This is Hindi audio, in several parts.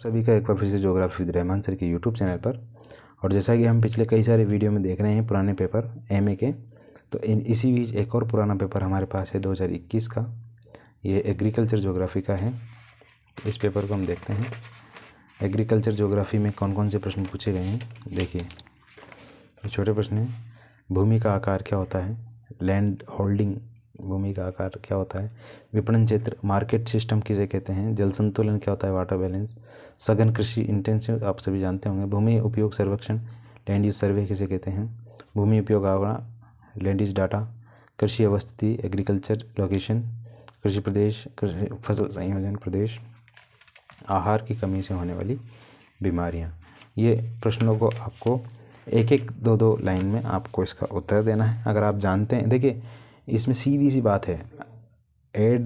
सभी का एक बार फिर से ज्योग्राफी विद रहमान सर के यूट्यूब चैनल पर। और जैसा कि हम पिछले कई सारे वीडियो में देख रहे हैं पुराने पेपर एमए के, तो इसी बीच एक और पुराना पेपर हमारे पास है 2021 का। ये एग्रीकल्चर ज्योग्राफी का है। इस पेपर को हम देखते हैं। एग्रीकल्चर ज्योग्राफी में कौन कौन से प्रश्न पूछे गए हैं देखिए। छोटे प्रश्न हैं, भूमि का आकार क्या होता है, लैंड होल्डिंग भूमि का आकार क्या होता है, विपणन क्षेत्र मार्केट सिस्टम किसे कहते हैं, जल संतुलन क्या होता है, वाटर बैलेंस, सघन कृषि इंटेंसिव आप सभी जानते होंगे, भूमि उपयोग सर्वेक्षण लैंड यूज सर्वे किसे कहते हैं, भूमि उपयोग आंकड़ा लैंड यूज डाटा, कृषि अवस्थिति एग्रीकल्चर लोकेशन, कृषि प्रदेश फसल संयोजन प्रदेश, आहार की कमी से होने वाली बीमारियां। ये प्रश्नों को आपको एक एक दो लाइन में आपको इसका उत्तर देना है। अगर आप जानते हैं, देखिए इसमें सीधी सी बात है, at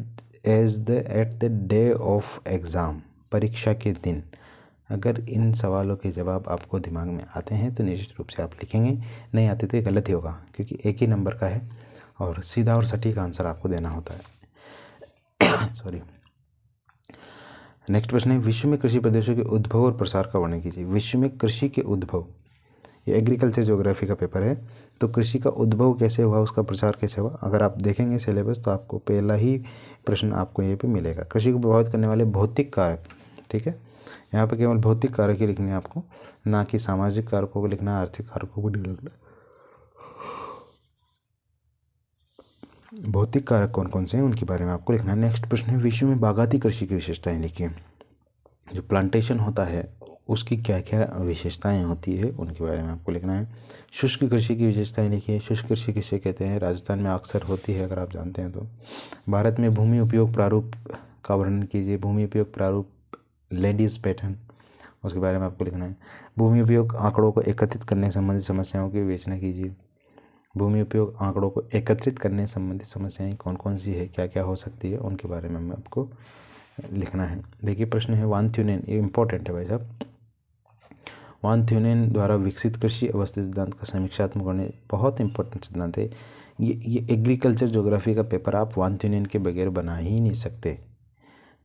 the day of exam, परीक्षा के दिन अगर इन सवालों के जवाब आपको दिमाग में आते हैं तो निश्चित रूप से आप लिखेंगे, नहीं आते तो ये गलत ही होगा, क्योंकि एक ही नंबर का है और सीधा और सटीक आंसर आपको देना होता है। सॉरी। नेक्स्ट प्रश्न है, विश्व में कृषि प्रदेशों के उद्भव और प्रसार का वर्णन कीजिए। विश्व में कृषि के उद्भव, ये एग्रीकल्चर ज्योग्राफी का पेपर है, तो कृषि का उद्भव कैसे हुआ, उसका प्रसार कैसे हुआ, अगर आप देखेंगे सिलेबस तो आपको पहला ही प्रश्न आपको ये पे मिलेगा। कृषि को प्रभावित करने वाले भौतिक कारक, ठीक है, यहाँ पे केवल भौतिक कारक ही लिखने हैं आपको, ना कि सामाजिक कारकों को लिखना, आर्थिक कारकों को नहीं लिखना। भौतिक कारक कौन कौन से हैं उनके बारे में आपको लिखना है। नेक्स्ट प्रश्न है, विश्व में बागाती कृषि की विशेषताएं लिखिए। जो प्लांटेशन होता है उसकी क्या क्या विशेषताएं होती है उनके बारे में आपको लिखना है। शुष्क कृषि की विशेषताएं लिखिए। शुष्क कृषि किसे कहते हैं, राजस्थान में अक्सर होती है, अगर आप जानते हैं तो। भारत में भूमि उपयोग प्रारूप का वर्णन कीजिए। भूमि उपयोग प्रारूप लैंड यूज पैटर्न, उसके बारे में आपको लिखना है। भूमि उपयोग आंकड़ों को एकत्रित करने संबंधित समस्याओं की विवेचना कीजिए। भूमि उपयोग आंकड़ों को एकत्रित करने संबंधित समस्याएं कौन कौन सी है, क्या क्या हो सकती है, उनके बारे में आपको लिखना है। देखिए प्रश्न है वान थ्यूनेन, ये इंपॉर्टेंट है भाई साहब। वान थ्यूनेन द्वारा विकसित कृषि अवस्थिति सिद्धांत का समीक्षात्मक वर्णन, बहुत इंपॉर्टेंट सिद्धांत है ये एग्रीकल्चर ज्योग्राफी का पेपर आप वान थ्यूनेन के बगैर बना ही नहीं सकते।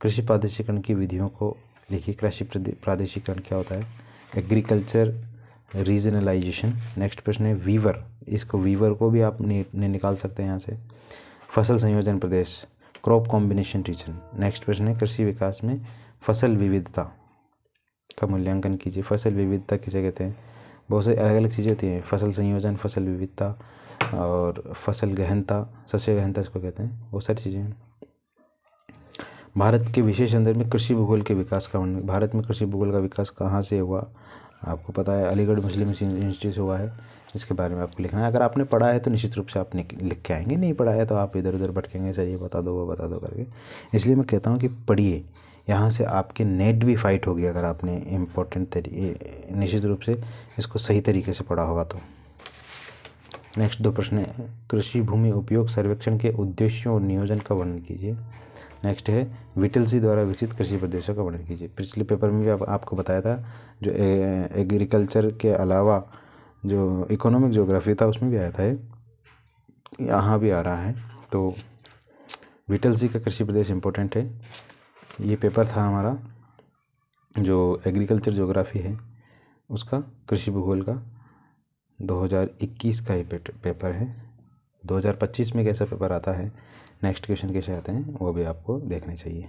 कृषि प्रादेशिकरण की विधियों को लिखिए। कृषि प्रादेशिकरण क्या होता है, एग्रीकल्चर रीजनलाइजेशन। नेक्स्ट प्रश्न है वीवर, इसको वीवर को भी आप निकाल सकते हैं यहाँ से। फसल संयोजन प्रदेश, क्रॉप कॉम्बिनेशन रीजन। नेक्स्ट प्रश्न है कृषि विकास में फसल विविधता का मूल्यांकन कीजिए। फसल विविधता किसे कहते हैं, बहुत से अलग अलग चीज़ें होती हैं, फसल संयोजन, फसल विविधता और फसल गहनता, सस्य गहनता इसको कहते हैं, बहुत सारी चीज़ें हैं। भारत के विशेष संदर्भ में कृषि भूगोल के विकास का वर्णन। भारत में कृषि भूगोल का विकास कहाँ से हुआ, आपको पता है अलीगढ़ मुस्लिम इंस्टीट्यूट से हुआ है, इसके बारे में आपको लिखना है। अगर आपने पढ़ा है तो निश्चित रूप से आप लिख के आएंगे, नहीं पढ़ा है तो आप इधर उधर भटकेंगे, सर ये बता दो वो बता दो करके। इसलिए मैं कहता हूँ कि पढ़िए, यहाँ से आपके नेट भी फाइट होगी अगर आपने इम्पोर्टेंट तरीके निश्चित रूप से इसको सही तरीके से पढ़ा होगा तो। नेक्स्ट दो प्रश्न है, कृषि भूमि उपयोग सर्वेक्षण के उद्देश्यों और नियोजन का वर्णन कीजिए। नेक्स्ट है विटलसी द्वारा विकसित कृषि प्रदेशों का वर्णन कीजिए। पिछले पेपर में भी आपको बताया था, जो एग्रीकल्चर के अलावा जो इकोनॉमिक ज्योग्राफी था उसमें भी आया था, यहाँ भी आ रहा है। तो विटलसी का कृषि प्रदेश इम्पोर्टेंट है। ये पेपर था हमारा जो एग्रीकल्चर ज्योग्राफी है उसका, कृषि भूगोल का 2021 का ये पेपर है। 2025 में कैसा पेपर आता है, नेक्स्ट क्वेश्चन कैसे आते हैं, वो भी आपको देखने चाहिए।